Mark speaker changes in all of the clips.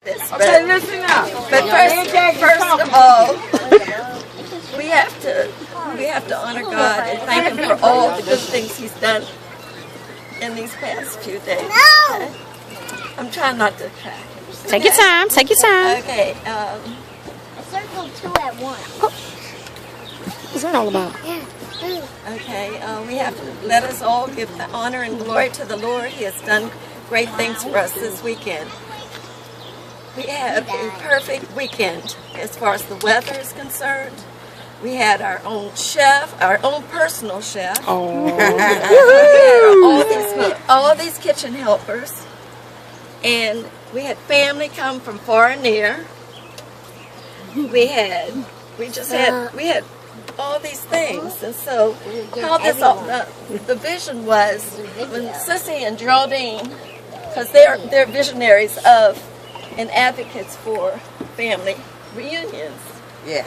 Speaker 1: Okay, listen up.
Speaker 2: But first of all, we have to honor God and thank Him for all the good things He's done in these past few days. Okay? I'm trying not to cry.
Speaker 3: Take your time. Take your time.
Speaker 2: Okay.
Speaker 4: I circled 2 at once.
Speaker 3: What's that all about?
Speaker 2: Okay. We have to let us all give the honor and glory to the Lord. He has done great things for us this weekend. We had a perfect weekend as far as the weather is concerned. We had our own chef, our own personal chef.
Speaker 3: Oh.
Speaker 2: We had all these kitchen helpers. And we had family come from far and near. We had all these things. And so how this all, the vision was when Sissy and Geraldine, because they're visionaries of and advocates for family reunions.
Speaker 1: Yeah.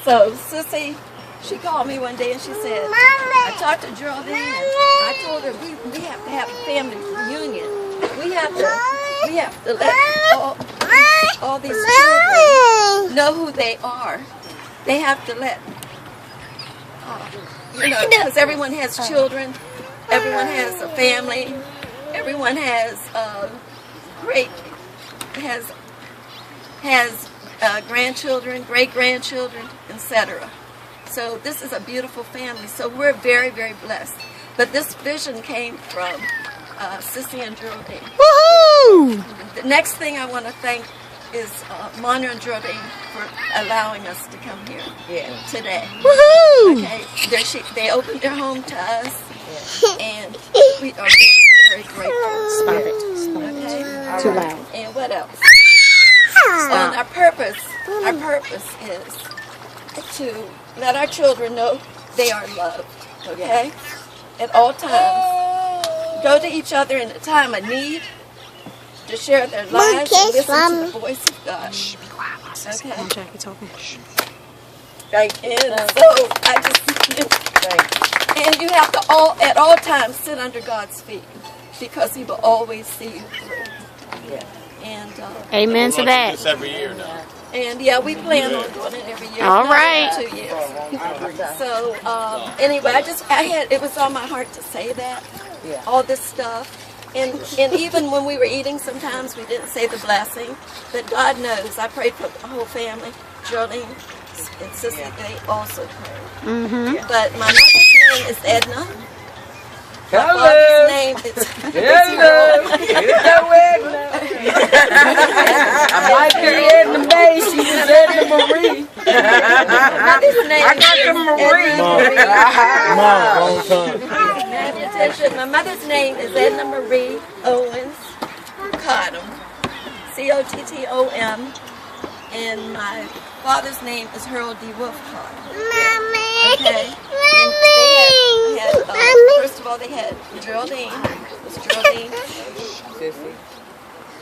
Speaker 2: So Sissy, she called me one day and she said, I talked to Geraldine and I told her we have to have a family reunion. We have to let all these children know who they are. They have to let, because everyone has children, everyone has a family, everyone has grandchildren, great-grandchildren, etc. So this is a beautiful family. So we're very, very blessed. But this vision came from Sissy and Geraldine.
Speaker 3: Woohoo!
Speaker 2: The next thing I want to thank is Mona and Geraldine for allowing us to come here today.
Speaker 3: Woohoo!
Speaker 2: Okay, they opened their home to us, and we are very, very grateful.
Speaker 3: Stop it.
Speaker 2: Okay?
Speaker 3: Too loud.
Speaker 2: And what else? And our purpose is to let our children know they are loved, okay? At all times. Go to each other in a time of need, to share their lives and listen to the voice of God.
Speaker 3: Shh, be quiet, my sister.
Speaker 2: Okay.
Speaker 3: Jackie talking. Shh.
Speaker 2: Right, and so I just, and you have to at all times sit under God's feet, because He will always see you through.
Speaker 1: Yeah.
Speaker 2: And
Speaker 3: Amen to that.
Speaker 5: This every year now.
Speaker 2: and yeah, we plan on doing it every year.
Speaker 3: All right.
Speaker 2: 2 years. So anyway, it was on my heart to say that.
Speaker 1: Yeah.
Speaker 2: All this stuff. And even when we were eating, sometimes we didn't say the blessing. But God knows. I prayed for the whole family. Geraldine and Sissy, they also prayed.
Speaker 3: Mm-hmm.
Speaker 2: But my mother's name is Edna. My father's name is
Speaker 1: Hello. I might be Edna May. She was Edna Marie.
Speaker 2: I
Speaker 1: got the Marie.
Speaker 2: My mother's name is Edna Marie Owens Cottom, Cottom, and my father's name is Harold D. Wolf Cottom. Okay. And they had first of all, they had Geraldine. It was Geraldine.
Speaker 1: Sissy.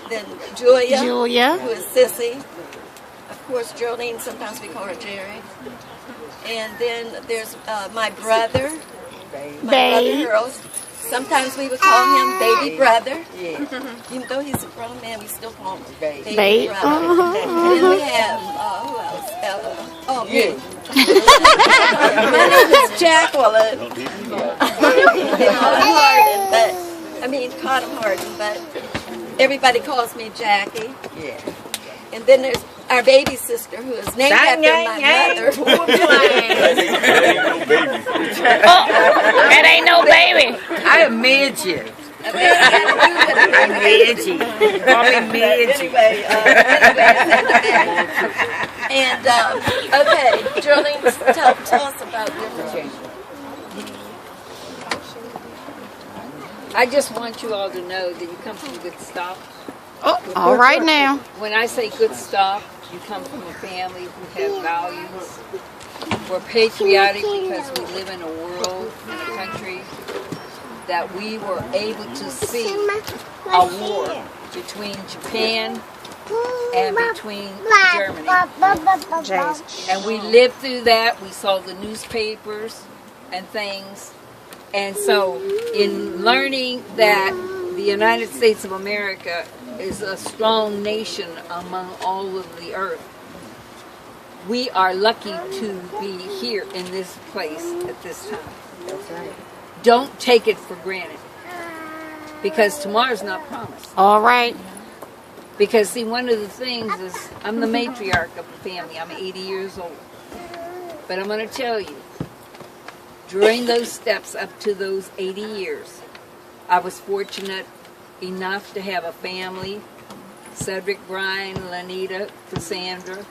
Speaker 2: Then Julia,
Speaker 3: Julia.
Speaker 2: who is Sissy. Of course, Geraldine, sometimes we call her Jerry. And then there's my brother, brother Harold. Sometimes we would call him Baby Brother.
Speaker 1: Yeah.
Speaker 2: Even though he's a grown man, we still call him
Speaker 1: Baby.
Speaker 2: Baby Brother. And then we have, who else? Me. My name is Jacqueline. Cotton Harden, but everybody calls me Jackie.
Speaker 1: Yeah.
Speaker 2: And then there's our baby sister, who is named after my mother.
Speaker 3: That ain't no baby.
Speaker 1: I am Midget. I'm Midget. Call me Midget.
Speaker 2: Anyway, and okay, Geraldine, tell us about your vision.
Speaker 6: I just want you all to know that you come from good stuff.
Speaker 3: Oh, all right now.
Speaker 6: When I say good stuff, you come from a family who have values. We're patriotic because we live in a world, in a country, that we were able to see a war between Japan and between Germany. And we lived through that. We saw the newspapers and things. And so in learning that the United States of America is a strong nation among all of the earth. We are lucky to be here in this place at this time.
Speaker 1: That's right.
Speaker 6: Don't take it for granted, because tomorrow's not promised.
Speaker 3: All right.
Speaker 6: Because see, one of the things is I'm the matriarch of the family. I'm 80 years old. But I'm going to tell you, during those steps up to those 80 years, I was fortunate enough to have a family, Cedric, Brian, Lanita, Cassandra,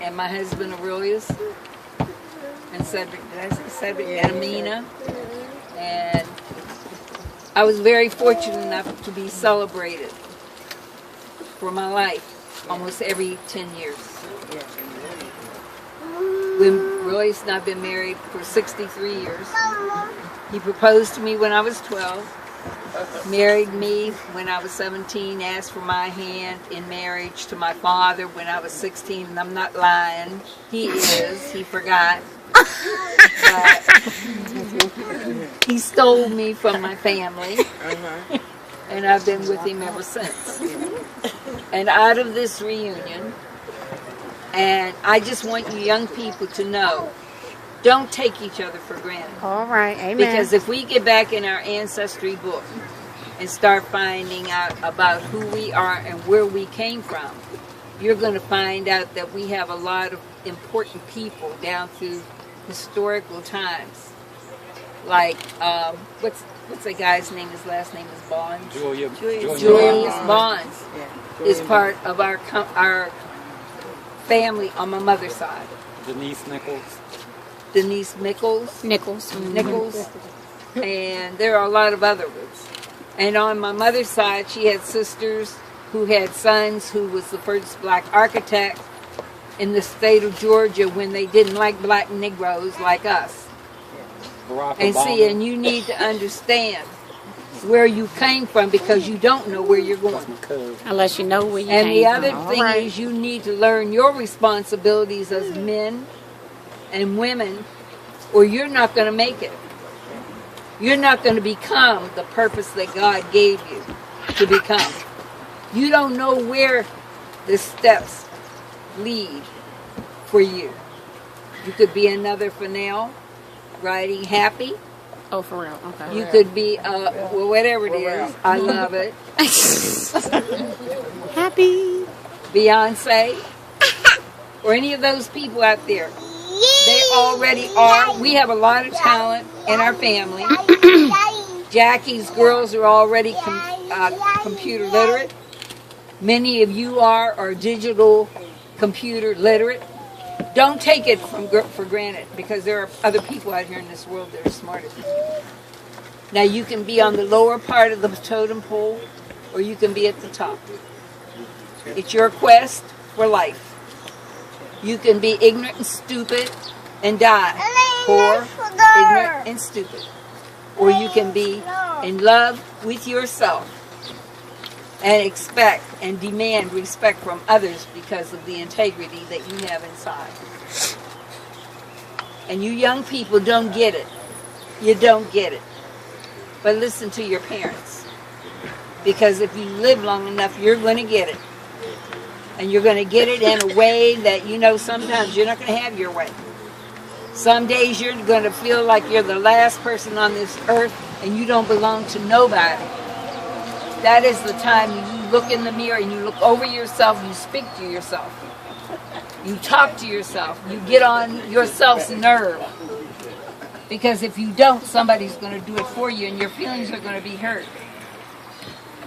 Speaker 6: and my husband Aurelius, and Cedric, did I say Cedric? And Amina. And I was very fortunate enough to be celebrated for my life almost every 10 years. Royce and I have been married for 63 years. He proposed to me when I was 12, married me when I was 17, asked for my hand in marriage to my father when I was 16, and I'm not lying. He forgot. He stole me from my family, and I've been with him ever since. And out of this reunion, and I just want you young people to know, don't take each other for granted.
Speaker 3: All right. Amen.
Speaker 6: Because if we get back in our ancestry book and start finding out about who we are and where we came from, you're going to find out that we have a lot of important people down through historical times. Like, what's the guy's name? His last name is Bonds. Julius Bonds is part of our family on my mother's side.
Speaker 5: Denise Nichols.
Speaker 3: Nichols.
Speaker 6: And there are a lot of other ones. And on my mother's side, she had sisters who had sons who was the first black architect in the state of Georgia when they didn't like black Negroes like us.
Speaker 5: Barack
Speaker 6: And
Speaker 5: Obama.
Speaker 6: see, and you need to understand where you came from, because you don't know where you're going.
Speaker 3: Unless you know where you
Speaker 6: And the
Speaker 3: came
Speaker 6: other
Speaker 3: from.
Speaker 6: thing
Speaker 3: All right.
Speaker 6: is you need to learn your responsibilities as men and women, or you're not going to make it. You're not going to become the purpose that God gave you to become. You don't know where the steps lead for you. You could be another Fennell, riding happy.
Speaker 3: Oh, for real. Okay.
Speaker 6: You could be, well, whatever it is. I love it.
Speaker 3: Happy.
Speaker 6: Beyonce, or any of those people out there. They already are. We have a lot of talent in our family. Jackie's girls are already computer literate. Many of you are digital computer literate. Don't take it for granted, because there are other people out here in this world that are smarter than you. Now you can be on the lower part of the totem pole, or you can be at the top. It's your quest for life. You can be ignorant and stupid and die. Poor, ignorant, and stupid. Or you can be in love with yourself and expect and demand respect from others because of the integrity that you have inside. And you young people don't get it. You don't get it. But listen to your parents. Because if you live long enough, you're going to get it. And you're going to get it in a way that, you know, sometimes you're not going to have your way. Some days you're going to feel like you're the last person on this earth and you don't belong to nobody. That is the time you look in the mirror and you look over yourself, you speak to yourself. You talk to yourself. You get on yourself's nerve. Because if you don't, somebody's going to do it for you and your feelings are going to be hurt.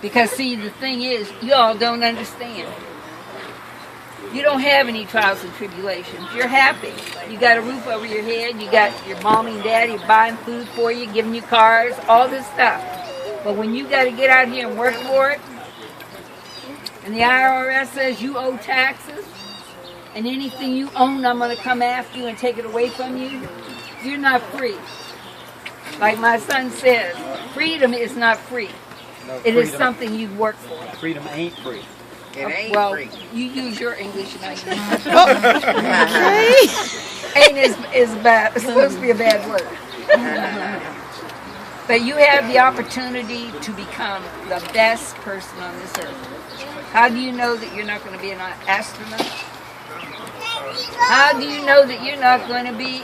Speaker 6: Because see, the thing is, you all don't understand. You don't have any trials and tribulations. You're happy. You got a roof over your head. You got your mommy and daddy buying food for you, giving you cars, all this stuff. But when you got to get out here and work for it, and the IRS says you owe taxes, and anything you own, I'm going to come after you and take it away from you, you're not free. Like my son says, freedom is not free.
Speaker 5: No,
Speaker 6: It is
Speaker 5: freedom-
Speaker 6: something you work for.
Speaker 5: Freedom ain't free.
Speaker 1: It ain't
Speaker 6: Well,
Speaker 1: free.
Speaker 6: you use your English and I use Ain't is bad. It's supposed to be a bad word. But you have the opportunity to become the best person on this earth. How do you know that you're not going to be an astronaut? How do you know that you're not going to be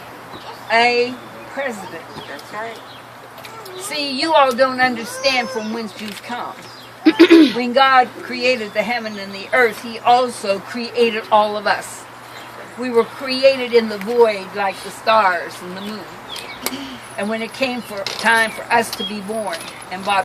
Speaker 6: a president?
Speaker 1: That's right.
Speaker 6: See, you all don't understand from whence you've come. When God created the heaven and the earth, He also created all of us. We were created in the void like the stars and the moon. And when it came for time for us to be born, and by